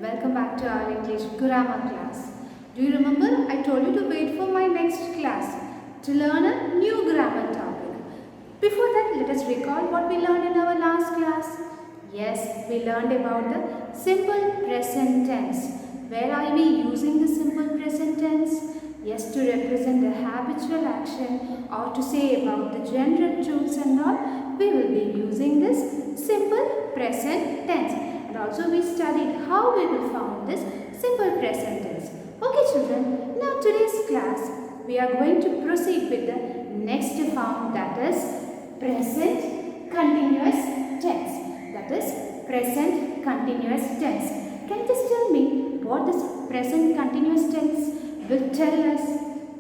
welcome back to our English grammar class. Do you remember I told you to wait for my next class to learn a new grammar topic. Before that, let us recall what we learned in our last class. Yes, we learned about the simple present tense. Where are we using the simple present tense? Yes, to represent a habitual action or to say about the general truths and all, we will be using this simple present tense. And also we studied how we will form this simple present tense. Okay children, now today's class we are going to proceed with the next form, that is present continuous tense. That is present continuous tense. Can you just tell me what this present continuous tense will tell us?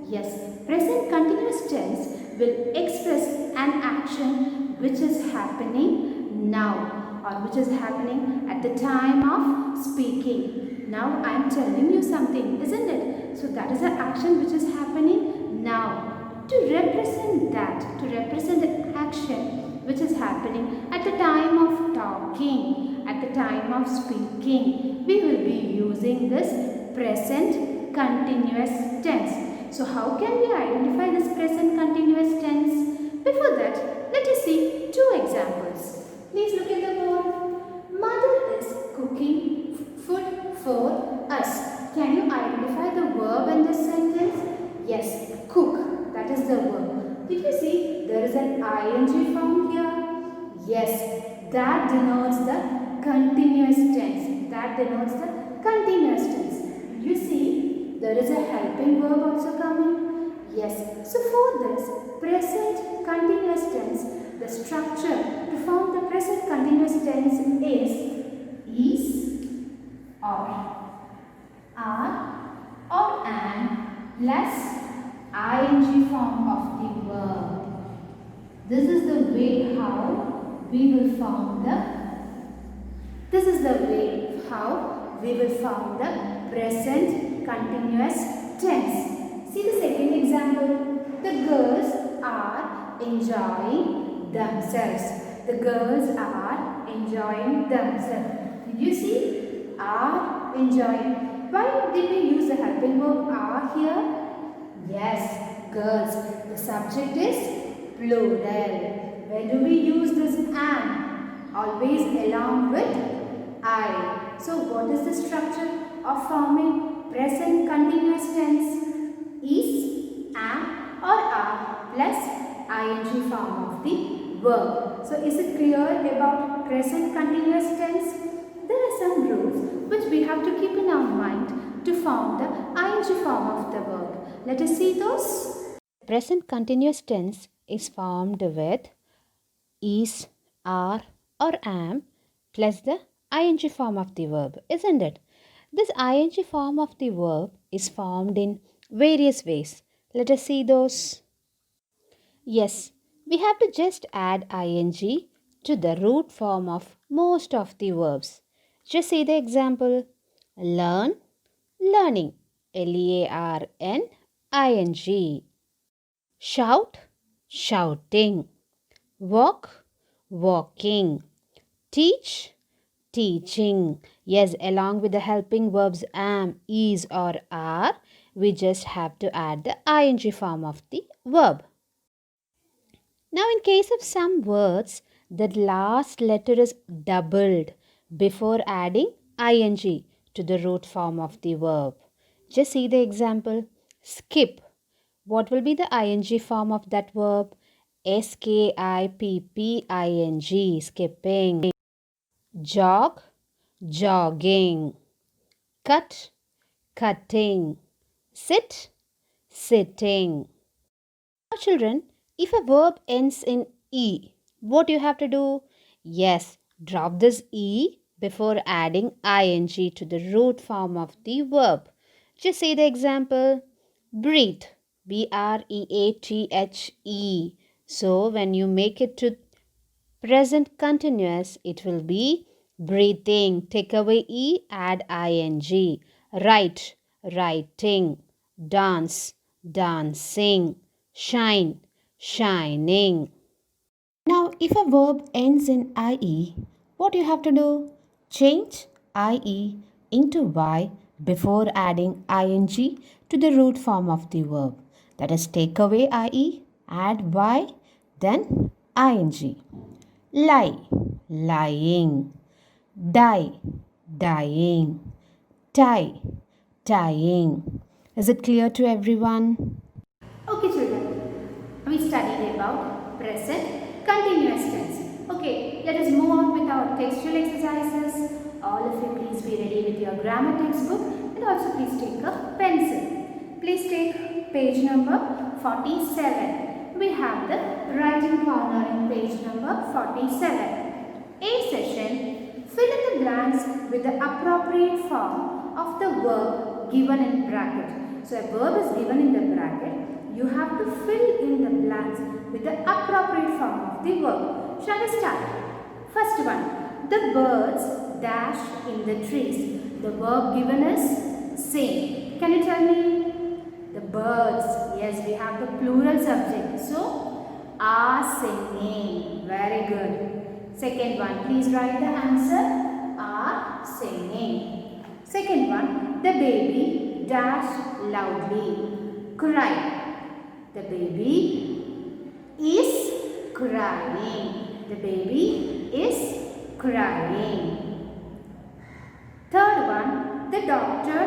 Yes, present continuous tense will express an action which is happening now or which is happening at the time of speaking. Now I am telling you something, isn't it? So that is an action which is happening now. To represent that, to represent the action which is happening at the time of talking, at the time of speaking, we will be using this present continuous tense. So how can we identify this present continuous tense? Before that, let us see two examples. Please look at the board. Mother is cooking food for us. Can you identify the verb in this sentence? Yes, cook. That is the verb. Did you see there is an ing form here? Yes, that denotes the continuous tense. That denotes the continuous tense. Did you see there is a helping verb also coming? Yes. So for this present continuous tense, the structure to form the present continuous tense is are or an plus ing form of the verb. This is the way how we will form the present continuous tense. See the second example. The girls are enjoying themselves. The girls are enjoying themselves. Did you see? Are enjoying. Why did we use the helping verb are here? Yes, girls. The subject is plural. Where do we use this am? Always along with I. So what is the structure of forming present continuous tense? Is, am or are plus ing form of the verb. So is it clear about present continuous tense? There are some rules which we have to keep in our mind to form the ing form of the verb. Let us see those. Present continuous tense is formed with is, are or am plus the ing form of the verb, isn't it? This ing form of the verb is formed in various ways. Let us see those. Yes, we have to just add ing to the root form of most of the verbs. Just see the example. Learn, learning. Learning. Shout, shouting. Walk, walking. Teach, teaching. Yes, along with the helping verbs am, is or are, we just have to add the ing form of the verb. Now, in case of some words, the last letter is doubled before adding ing to the root form of the verb. Just see the example. Skip. What will be the ing form of that verb? skipping. Skipping. Jog, jogging. Cut, cutting. Sit, sitting. Now, children, if a verb ends in E, what you have to do? Yes, drop this E before adding ing to the root form of the verb. Just say the example. Breathe. Breathe. So, when you make it to present continuous, it will be breathing. Take away E, add ing. Write, writing. Dance, dancing. Shine, shining. Now, if a verb ends in IE, what you have to do? Change IE into y before adding ing to the root form of the verb. That is, take away ie, add y, then ing. Lie, lying. Die, dying. Tie, tying. Is it clear to everyone? Okay, children. We studied about present continuous tense. Okay, let us move on with our textual exercises. All of you please be ready with your grammar textbook and also please take a pencil. Please take page number 47. We have the writing corner in page number 47. A session, fill in the blanks with the appropriate form of the verb given in bracket. So a verb is given in the bracket. You have to fill in the blanks with the appropriate form of the verb. Shall we start? First one, the birds dash in the trees. The verb given is sing. Can you tell me? The birds. Yes, we have the plural subject. So, are singing. Very good. Second one, please write the answer. Are singing. Second one, the baby dash loudly. Cry. The baby is crying. The baby is crying. Third one, the doctor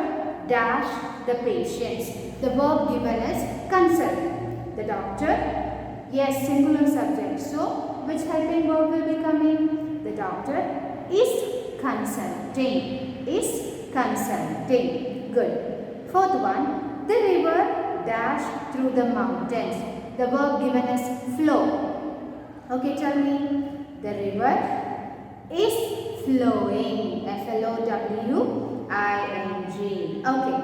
dash the patients. The verb given is consult. The doctor, yes, singular subject. So, which helping verb will be coming? The doctor is consulting. Is consulting. Good. Fourth one, the river dash through the mountains. The verb given is flow. Okay, tell me. The river is flowing. F-L-O-W-I-N-G. Okay.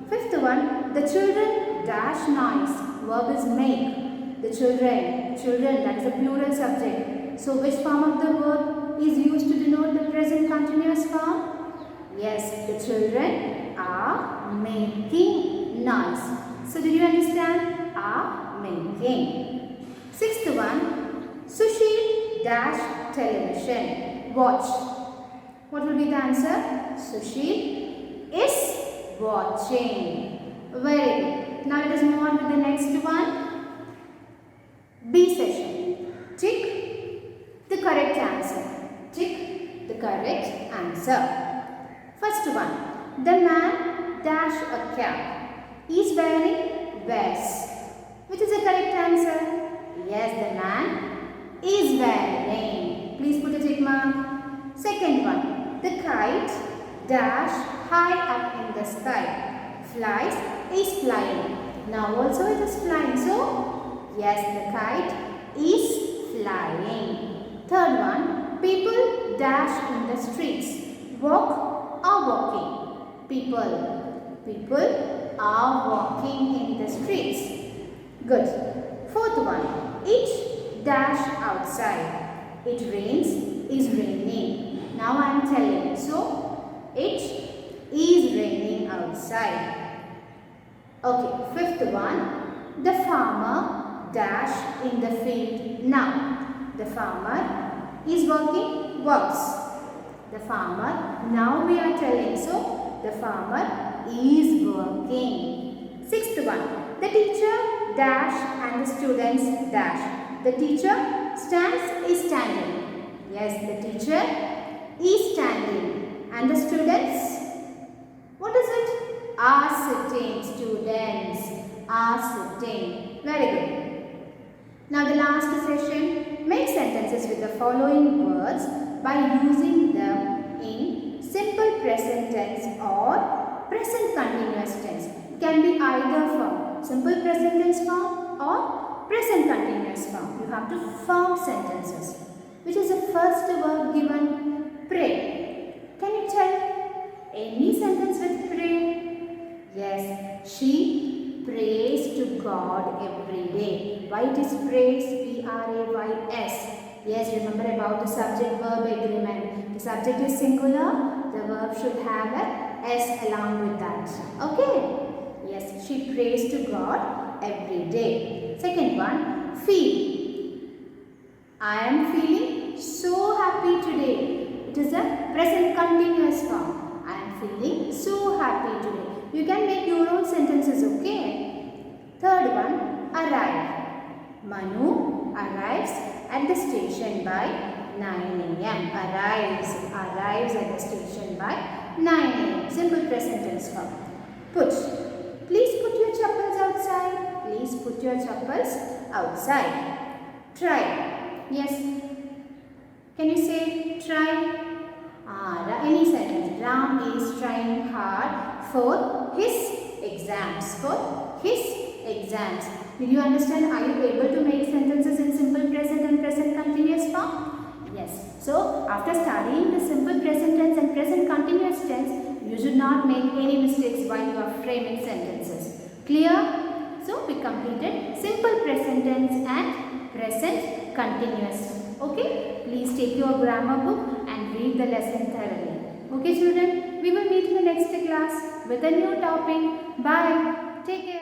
Fifth one, the children dash noise. Verb is make. The children, that is a plural subject. So which form of the verb is used to denote the present continuous form? Yes, the children are making noise. So did you understand? Are making. Sixth one, Sushil dash television. Watch. What will be the answer? Sushil is watching. Very good. Now let us move on to the next one. B session. Tick the correct answer. Tick the correct answer. First one. The man dash a cap. Is wears. Which is the correct answer? Yes, the man is wearing. Please put a tick mark. Second one. The kite dash high up in the sky. Flies is flying. Now also it is flying. So, yes, the kite is flying. Third one, people dash in the streets. Walk or walking. People are walking in the streets. Good. Fourth one, it dash outside. It rains is raining. Now I am telling. So, it is raining outside. Okay, fifth one. The farmer dash in the field now. The farmer is works. The farmer, now we are telling. So, the farmer is working. Sixth one. The teacher dash and the students dash. The teacher is standing. Yes, the teacher is standing. And the students, what is it? Are sitting. Students are sitting. Very good. Now the last session, make sentences with the following words by using them in simple present tense or present continuous tense. It can be either form, simple present tense form or present continuous form. You have to form sentences. Which is the first verb given? Pray. Can you tell any sentence with pray? Yes, she prays to God every day. Why it is prays? P-R-A-Y-S. Yes, remember about the subject-verb agreement. The subject is singular. The verb should have a S along with that. Okay? Yes, she prays to God every day. Second one, feel. I am feeling so happy today. It is a present continuous form. I am feeling so happy today. You can make your own sentences, okay? Third one, arrive. Manu arrives at the station by 9 a.m. Arrives at the station by 9 a.m. Simple present tense form. Put. Please put your chappals outside. Please put your chappals outside. Try. Yes. Can you say try? Any sentence. Ram is trying hard for his exams. Did you understand? Are you able to make sentences in simple present and present continuous form? Yes. So, after studying the simple present tense and present continuous tense, you should not make any mistakes while you are framing sentences. Clear? So, we completed simple present tense and present continuous. Okay? Please take your grammar book and read the lesson thoroughly. Okay, children? We will meet in the next class with a new topic. Bye. Take care.